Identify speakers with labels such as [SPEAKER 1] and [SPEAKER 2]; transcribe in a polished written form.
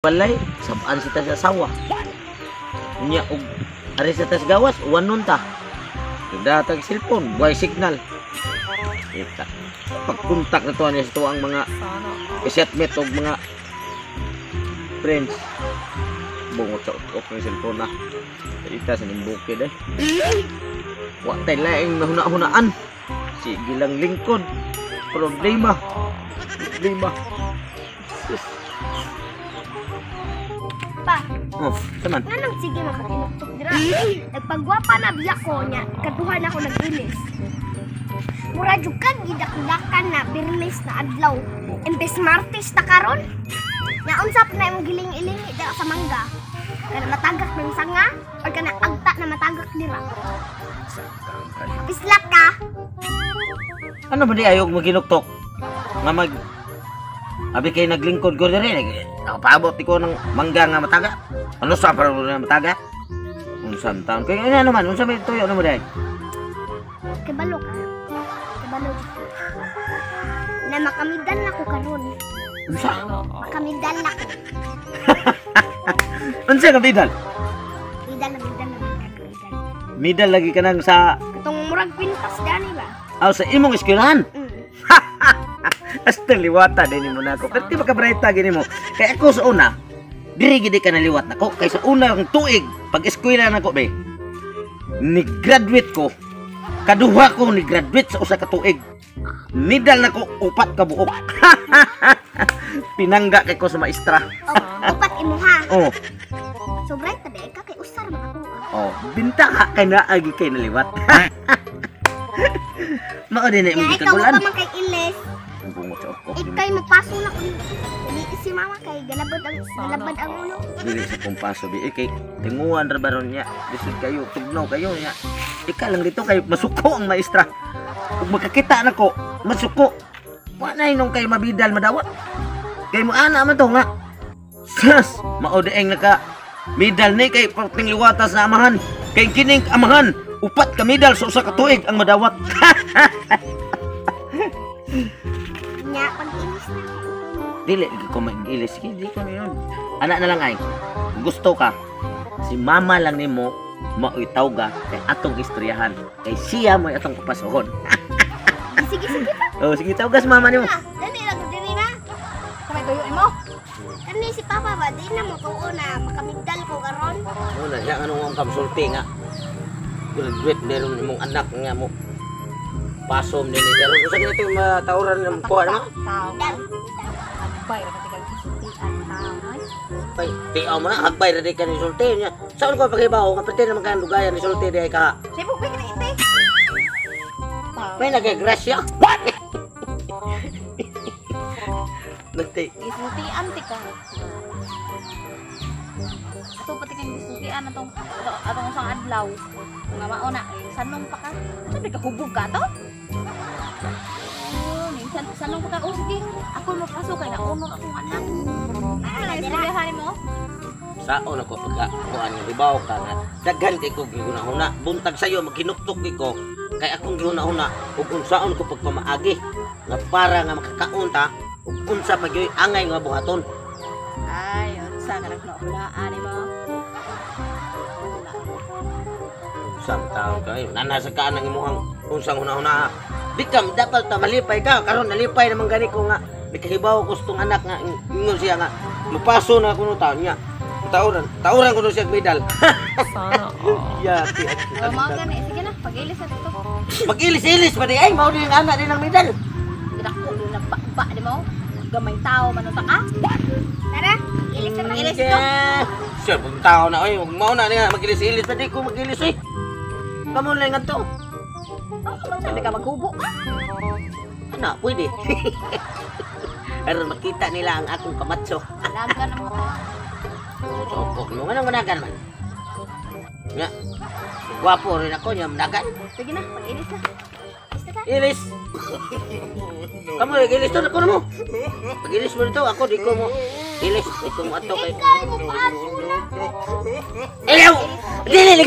[SPEAKER 1] balay sabaan sita sa asawa nya og ari sa tas gawas uwan nun ta datag cellphone buhay signal ita pagkontak na to ani sa tuang mga setmate og mga friends bungot sa ok ng cellphone na ita sa nimbukid wa tay laing mahuna-hunaan sige lang lingkod problema
[SPEAKER 2] Pa.
[SPEAKER 1] Oh, saman.
[SPEAKER 2] Nanang sige makatinuktok dira. Nagpagwapa na biya ko nya, katuhan ako nagilis. Mura jud kan gidak-dakan na birlis na adlaw. Imbes Martes ta karon. Nya unsap na imong giling-iling dira sa mangga. Kana matagak ng sanga or kana agta na matagak dira. Pislak ka.
[SPEAKER 1] Ano ba di ayog maginuktok? Nga mag abi kay naglingkod ko diri nakapaabot ko ng mangga nga mataga. Ano sa para nga mataga? Unsan taon kay ano naman unsa may tuyo na mo dai?
[SPEAKER 2] Kibalo ka. Kibalo. Na makamidal na ko karon.
[SPEAKER 1] Unsa?
[SPEAKER 2] Makamidal na ko.
[SPEAKER 1] Unsa ka bidal?
[SPEAKER 2] Midal.
[SPEAKER 1] Midal lagi ka nang sa
[SPEAKER 2] Katong murag pintas gani ba?
[SPEAKER 1] aw sa imong eskwelahan. Hasta liwata din mo na ako. Pero di ba kabrayta gini mo? Kaya ako sa una, diri gidi ka naliwat na ko. Kaya sa una ang tuig, pag eskwela na ko, be, ni-graduate ko. Kaduha ko ni-graduate sa usa ka tuig. Midal na ko, 4 ka buok. Pinangga kay ko sa maestra.
[SPEAKER 2] Oh, upat imuha.
[SPEAKER 1] Oh,
[SPEAKER 2] Sobray tabi ka kay usar man ako.
[SPEAKER 1] oh, binta ka kay naagi kay naliwat. Mao din na imong
[SPEAKER 2] Kaya ikaw
[SPEAKER 1] gikagulan.
[SPEAKER 2] pa man kay Iles. Ikay mapaso na ko. Dili si mama kay galabad ang ulo.
[SPEAKER 1] Dili sa kumpaso bi kay tinguan ra baron niya lisod kayo tugnaw kayo niya ika lang dito kay masuko ang maestra ug makakita na ko masuko wa na nung kay mabidal madawat kay mo ana man to nga sas mao daeng naka midal ni kay pating liwatas na amahan kay kining amahan upat ka midal sa usa ka tuig ang madawat.
[SPEAKER 2] Nya pag inis na.
[SPEAKER 1] Dili ko mag-ilis di ko yun anak na lang ay gusto ka si mama lang nimo mauitaw ga kay atong istoryahan kay siya mo atong papasohon.
[SPEAKER 2] Sige pa.
[SPEAKER 1] Oh sige tawgas mama nimo.
[SPEAKER 2] Dali lang diri na. Kamay tuyo imo. Kani si papa ba di na mo tuo na makamigdal ko karon.
[SPEAKER 1] Una siya anong kamsulti nga graduate meron imong anak nga mo pasom din ni pero usa ito yung matauran ng kuha na
[SPEAKER 2] Bay ra kay sultian taon.
[SPEAKER 1] pay tiaw mo na hagbay ra di ka ni sulti niya saan ko pagibaw nga pati naman kan lugayan ni sulti di ka
[SPEAKER 2] Sibuk ba kini ite?
[SPEAKER 1] may nagagrasya nagti
[SPEAKER 3] Gisultian ti ka. Ato pati kang gisultian atong usang adlaw. Nga mauna sanong pa ka. Sabi ka hubog ka to? Oh, minsan sanong pa ka sige. Ako magpaso kay na honor akong anak. Ay, istoryahan mo.
[SPEAKER 1] saon ako pagka kuan nga ibaw ka nga daghan kay ko gihuna-huna buntag sayo magkinuktok ko kay akong gihuna-huna ug unsaon ko pagpamaagi nga para nga makakaunta ug unsa pa gyoy angay nga buhaton.
[SPEAKER 3] Ay, unsa ka naghulaan mo?
[SPEAKER 1] Unsang taon kayo nanasa ka nang imuhang unsang huna-huna di ka dapat ta malipay ka karon nalipay naman gani ko nga nikahibaw ko stong anak nga ingon siya nga mapaso na kuno taon niya tauran ko siya medal.
[SPEAKER 3] Sana.
[SPEAKER 1] Yati
[SPEAKER 3] Oh, mga gani. Sige na, pag-ilis na dito.
[SPEAKER 1] mag-ilis-ilis pa di ay mao din anak din ang medal.
[SPEAKER 3] Kinako din nagba di mo. Gamay tao manunta ka.
[SPEAKER 2] Tara, ilis na
[SPEAKER 3] Ilis
[SPEAKER 2] ilis
[SPEAKER 3] to.
[SPEAKER 1] Sir, pag tao na oy, mao na niya mag-ilis-ilis pa di ko mag-ilis oy. Kamo lang nga to.
[SPEAKER 3] Sabi ka maghubo ka.
[SPEAKER 1] Ana, pwede. Pero makita nila ang akong kamatso.
[SPEAKER 3] Alagan mo.
[SPEAKER 1] Sopok mo nga managan man. Nga. Gwapo rin ako niya managan.
[SPEAKER 3] Sige na, pag-ilis na.
[SPEAKER 1] Ilis. Kamu ilis to ko mo. Pag-ilis mo dito ako di ko mo. Ilis, di ko mo ato kay.
[SPEAKER 2] Ikaw mo paso na.
[SPEAKER 1] Ayaw! Dili!